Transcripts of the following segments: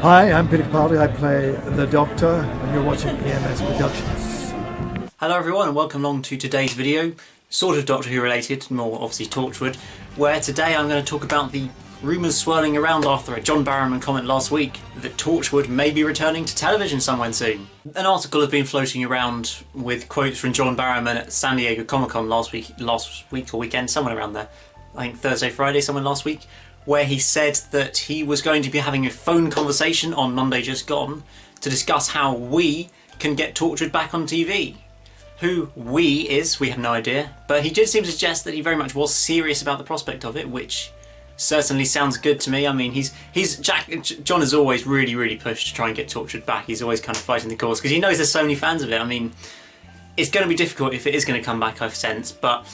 Hi, I'm Peter Capaldi. I play the Doctor, and you're watching EMS Productions. Hello everyone and welcome along to today's video, sort of Doctor Who related, more obviously Torchwood, where today I'm going to talk about the rumours swirling around after a John Barrowman comment last week that Torchwood may be returning to television sometime soon. An article has been floating around with quotes from John Barrowman at San Diego Comic-Con last week or weekend, somewhere around there, I think Thursday, Friday, somewhere last week, where he said that he was going to be having a phone conversation on Monday just gone to discuss how we can get Torchwood back on TV. Who we is, we have no idea, but he did seem to suggest that he very much was serious about the prospect of it, which certainly sounds good to me. I mean, John has always really pushed to try and get Torchwood back. He's always kind of fighting the cause because he knows there's so many fans of it. I mean, it's going to be difficult if it is going to come back, I've sensed, but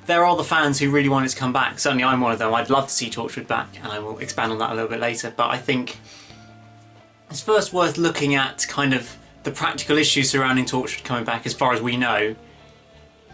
there are the fans who really want it to come back. Certainly I'm one of them. I'd love to see Torchwood back, and I will expand on that a little bit later, but I think it's first worth looking at kind of the practical issues surrounding Torchwood coming back as far as we know,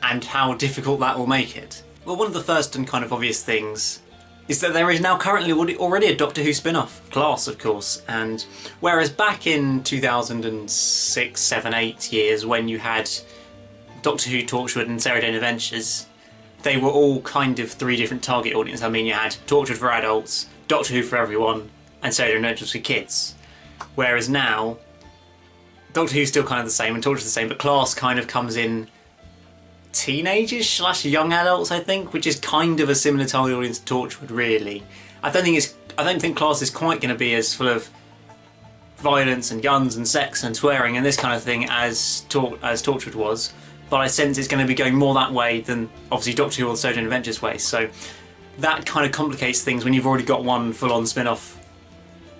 and how difficult that will make it. Well, one of the first and kind of obvious things is that there is now currently already a Doctor Who spin-off, Class of course, and whereas back in 2006, 7, 8 years when you had Doctor Who, Torchwood and Sarah Jane Adventures, they were all kind of three different target audiences. I mean, you had Torchwood for adults, Doctor Who for everyone, and Sarah Jane Adventures for kids. Whereas now, Doctor Who's still kind of the same and Torchwood's the same, but Class kind of comes in teenagers / young adults, I think, which is kind of a similar target audience to Torchwood, really. I don't think Class is quite going to be as full of violence and guns and sex and swearing and this kind of thing as Torchwood was, but I sense it's going to be going more that way than obviously Doctor Who or the Sarah Jane Adventures way. So that kind of complicates things when you've already got one full-on spin-off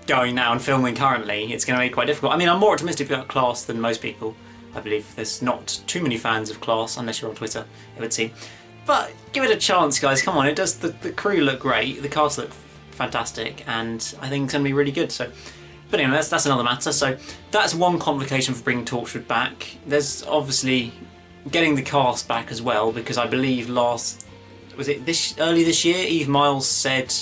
going now and filming currently. It's going to make it quite difficult. I mean, I'm more optimistic about Class than most people. I believe there's not too many fans of Class, unless you're on Twitter, it would seem. But give it a chance, guys. Come on, it does. The crew look great, the cast look fantastic, and I think it's going to be really good. So, but anyway, that's another matter. So that's one complication for bringing Torchwood back. There's obviously getting the cast back as well, because I believe early this year, Eve Miles said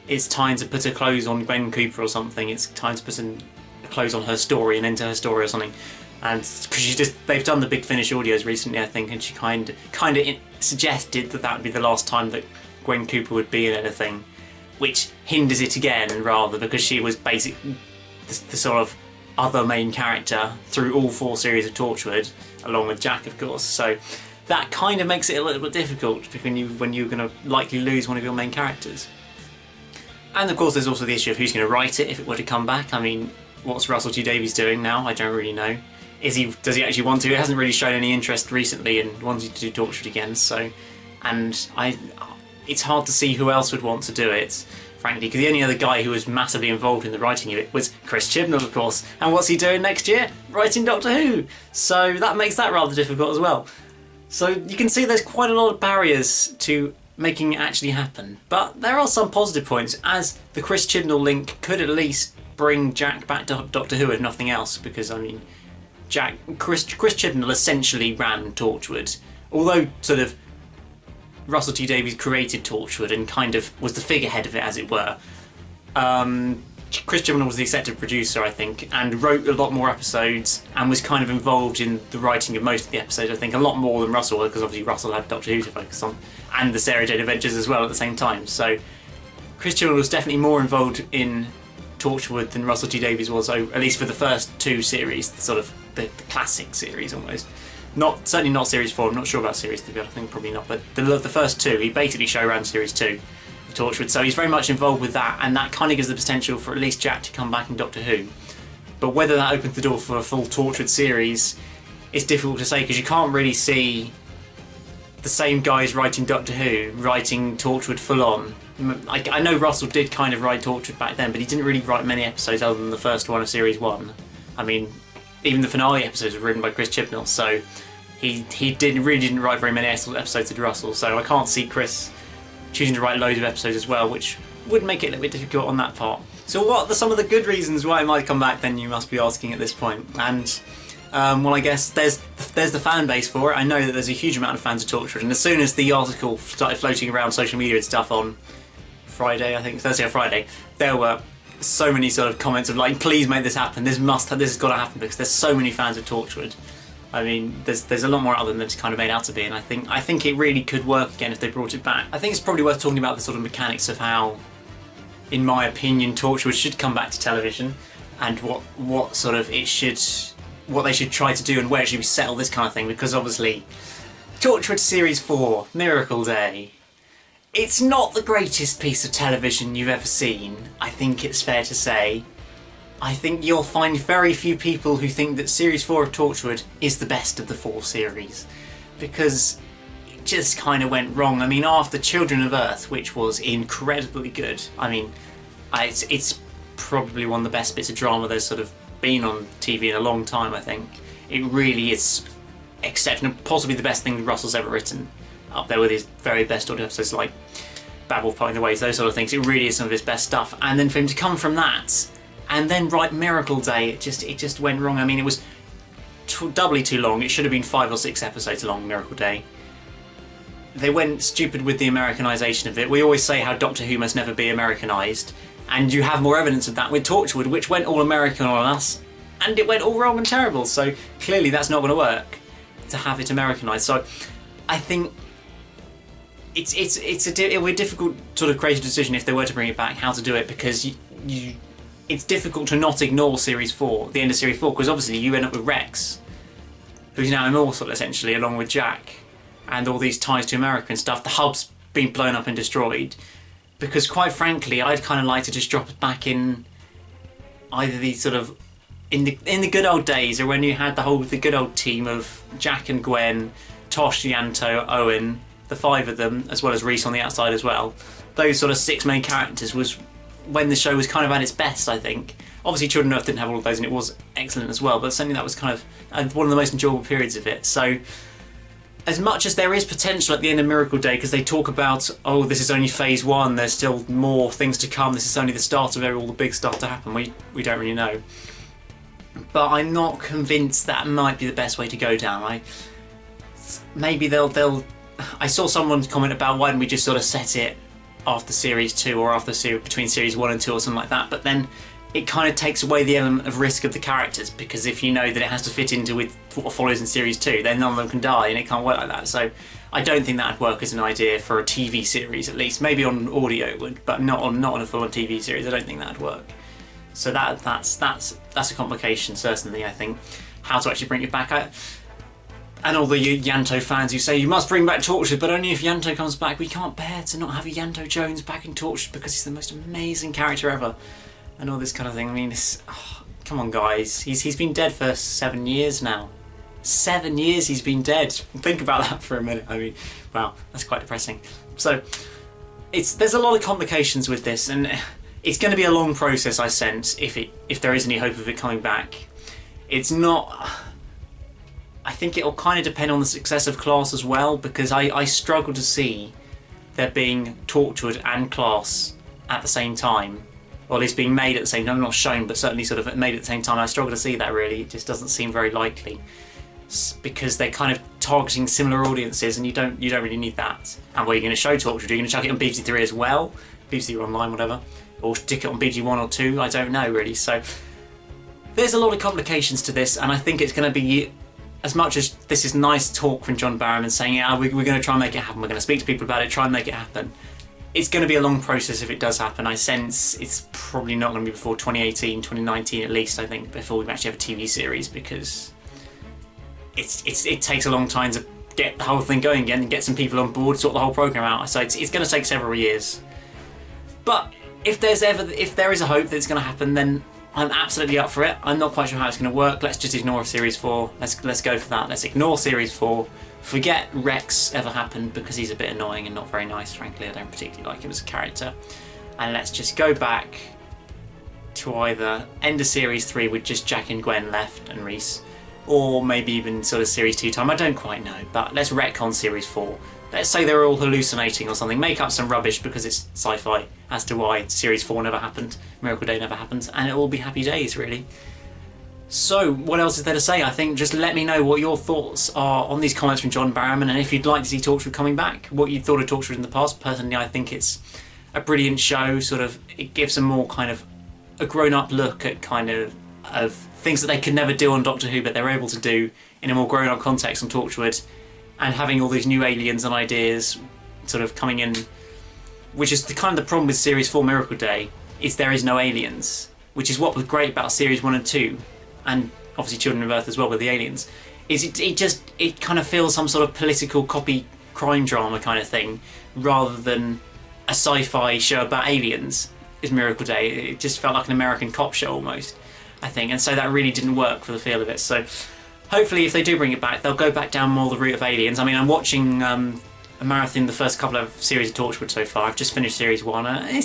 it's time to put a close on Gwen Cooper or something. It's time to put a close on her story and into her story or something. And because they've done the Big Finish audios recently, I think, and she kind of suggested that would be the last time that Gwen Cooper would be in anything, which hinders it again, rather, because she was basically the sort of other main character through all 4 series of Torchwood, along with Jack, of course. So that kind of makes it a little bit difficult when you're going to likely lose one of your main characters. And of course, there's also the issue of who's going to write it if it were to come back. I mean, what's Russell T Davies doing now? I don't really know. Does he actually want to? He hasn't really shown any interest recently in wanting to do Torchwood again. So, and it's hard to see who else would want to do it, frankly, because the only other guy who was massively involved in the writing of it was Chris Chibnall, of course. And what's he doing next year? Writing Doctor Who. So that makes that rather difficult as well. So you can see there's quite a lot of barriers to making it actually happen. But there are some positive points, as the Chris Chibnall link could at least bring Jack back to Doctor Who, if nothing else, because, I mean, Chris Chibnall essentially ran Torchwood, although sort of Russell T Davies created Torchwood and kind of was the figurehead of it, as it were. Chris Chibnall was the executive producer, I think, and wrote a lot more episodes and was kind of involved in the writing of most of the episodes, I think, a lot more than Russell, because obviously Russell had Doctor Who to focus on, and the Sarah Jane Adventures as well at the same time. So Chris Chibnall was definitely more involved in Torchwood than Russell T Davies was, at least for the first 2 series, sort of the classic series almost. Certainly not series 4. I'm not sure about series 3. I think probably not. But the first 2, he basically showran series 2 of Torchwood, so he's very much involved with that, and that kind of gives the potential for at least Jack to come back in Doctor Who. But whether that opens the door for a full Torchwood series is difficult to say, because you can't really see the same guys writing Doctor Who writing Torchwood full on. I know Russell did kind of write Torchwood back then, but he didn't really write many episodes other than the first one of series 1. I mean, even the finale episodes were written by Chris Chibnall, so he really didn't write very many episodes of Russell, so I can't see Chris choosing to write loads of episodes as well, which would make it a little bit difficult on that part. So what are some of the good reasons why it might come back, then, you must be asking at this point? And well, I guess there's the fan base for it. I know that there's a huge amount of fans of Torchwood, and as soon as the article started floating around social media and stuff on Friday, I think Thursday or Friday, there were so many sort of comments of like, please make this happen. This has got to happen because there's so many fans of Torchwood. I mean, there's a lot more out than it's kind of made out to be, and I think it really could work again if they brought it back. I think it's probably worth talking about the sort of mechanics of how, in my opinion, Torchwood should come back to television, and what sort of what they should try to do and where it should be settled, this kind of thing. Because obviously, Torchwood Series 4, Miracle Day, it's not the greatest piece of television you've ever seen. I think it's fair to say. I think you'll find very few people who think that Series 4 of Torchwood is the best of the 4 series, because it just kind of went wrong. I mean, after Children of Earth, which was incredibly good, I mean, it's probably one of the best bits of drama there's sort of been on TV in a long time, I think. It really is exceptional, possibly the best thing Russell's ever written, up there with his very best audio episodes like Bad Wolf Parting the Waves, those sort of things. It really is some of his best stuff. And then for him to come from that and then write Miracle Day, it just went wrong. I mean, it was doubly too long. It should have been 5 or 6 episodes long, Miracle Day. They went stupid with the Americanisation of it. We always say how Doctor Who must never be Americanised, and you have more evidence of that with Torchwood, which went all American on us, and it went all wrong and terrible. So clearly that's not going to work, to have it Americanised. So I think it would be a difficult sort of creative decision if they were to bring it back, how to do it, because it's difficult to not ignore Series 4, the end of Series 4, because obviously you end up with Rex, who's now immortal essentially, along with Jack, and all these ties to America and stuff. The hub's been blown up and destroyed, because quite frankly I'd kind of like to just drop it back in either the sort of in the good old days, or when you had the good old team of Jack and Gwen, Tosh, Yanto, Owen, the 5 of them, as well as Reese on the outside as well. Those sort of 6 main characters was when the show was kind of at its best, I think. Obviously Children of Earth didn't have all of those and it was excellent as well, but certainly that was kind of one of the most enjoyable periods of it. So as much as there is potential at the end of Miracle Day, because they talk about, oh, this is only phase 1, there's still more things to come, this is only the start of all the big stuff to happen, we don't really know. But I'm not convinced that might be the best way to go down. Maybe I saw someone comment about, why don't we just sort of set it after Series 2 or between Series 1 and 2 or something like that, but then it kind of takes away the element of risk of the characters, because if you know that it has to fit into with what follows in Series 2, then none of them can die, and it can't work like that. So I don't think that would work as an idea for a TV series, at least. Maybe on audio it would, but not on a full-on TV series. I don't think that would work. So that's a complication, certainly, I think, how to actually bring it back. And all the Yanto fans who say, you must bring back Torchwood, but only if Yanto comes back. We can't bear to not have a Yanto Jones back in Torchwood, because he's the most amazing character ever. And all this kind of thing. I mean, come on, guys. He's been dead for 7 years now. 7 years he's been dead. Think about that for a minute. I mean, wow, that's quite depressing. So there's a lot of complications with this, and it's going to be a long process, I sense, if there is any hope of it coming back. It's not. I think it'll kind of depend on the success of Class as well, because I struggle to see there being Torchwood and Class at the same time, or at least being made at the same time, not shown, but certainly sort of made at the same time. I struggle to see that, really. It just doesn't seem very likely, because they're kind of targeting similar audiences, and you don't really need that. And where you're going to show Torchwood, you're going to chuck it on BBC 3 as well, BBC Online, whatever, or stick it on BBC 1 or 2, I don't know really. So there's a lot of complications to this, and I think it's going to be, as much as this is nice talk from John Barrowman saying, yeah, we're going to try and make it happen, we're going to speak to people about it, try and make it happen, it's going to be a long process if it does happen. I sense it's probably not going to be before 2018, 2019 at least, I think, before we actually have a TV series, because it takes a long time to get the whole thing going again and get some people on board, sort the whole programme out. So it's going to take several years. But if there is a hope that it's going to happen, then I'm absolutely up for it. I'm not quite sure how it's going to work. Let's just ignore Series 4. Let's go for that. Let's ignore Series 4. Forget Rex ever happened, because he's a bit annoying and not very nice, frankly. I don't particularly like him as a character. And let's just go back to either end of Series 3 with just Jack and Gwen left and Reese, or maybe even sort of Series 2 time. I don't quite know, but let's retcon Series 4. Let's say they're all hallucinating or something, make up some rubbish because it's sci-fi as to why Series 4 never happened, Miracle Day never happened, and it will be happy days, really. So, what else is there to say? I think just let me know what your thoughts are on these comments from John Barrowman, and if you'd like to see Torchwood coming back, what you thought of Torchwood in the past. Personally, I think it's a brilliant show, sort of, it gives a more kind of a grown-up look at kind of things that they could never do on Doctor Who, but they're able to do in a more grown-up context on Torchwood, and having all these new aliens and ideas sort of coming in, which is the kind of the problem with Series 4 Miracle Day, is there is no aliens, which is what was great about Series 1 and 2, and obviously Children of Earth as well with the aliens, is it kind of feels some sort of political copy crime drama kind of thing, rather than a sci-fi show about aliens. Is Miracle Day. It just felt like an American cop show almost, I think, and so that really didn't work for the feel of it. So hopefully if they do bring it back, they'll go back down more the route of aliens. I mean, I'm watching a marathon the first couple of series of Torchwood so far. I've just finished Series 1.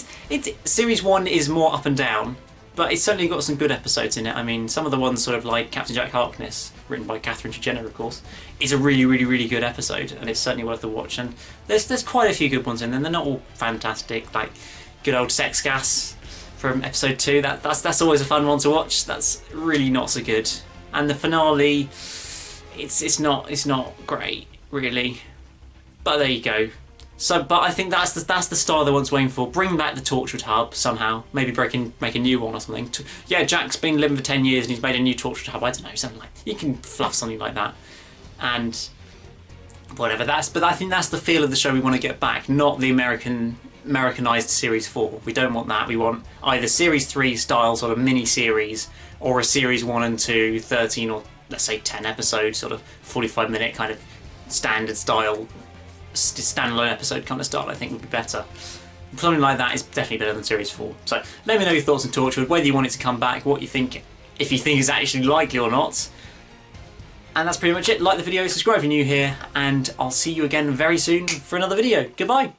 Series 1 is more up and down, but it's certainly got some good episodes in it. I mean, some of the ones sort of like Captain Jack Harkness, written by Catherine Jenner, of course, is a really, really, really good episode, and it's certainly worth a watch. And there's quite a few good ones in there. They're not all fantastic, like good old Sex Gas from episode 2. That's always a fun one to watch. That's really not so good. And the finale, it's not great really. But there you go. So, but I think that's the style they want waiting for. Bring back the Torchwood hub somehow. Maybe make a new one or something. Yeah, Jack's been living for 10 years and he's made a new Torchwood hub. I don't know, something like you can fluff something like that, and whatever. But I think that's the feel of the show we want to get back, not the Americanized Series 4. We don't want that. We want either Series 3 style sort of mini-series, or a Series 1 and 2, 13 or let's say 10 episodes, sort of 45-minute kind of standard style, standalone episode kind of style, I think would be better. Something like that is definitely better than Series 4. So let me know your thoughts on Torchwood, whether you want it to come back, what you think, if you think it's actually likely or not. And that's pretty much it. Like the video, subscribe if you're new here, and I'll see you again very soon for another video. Goodbye!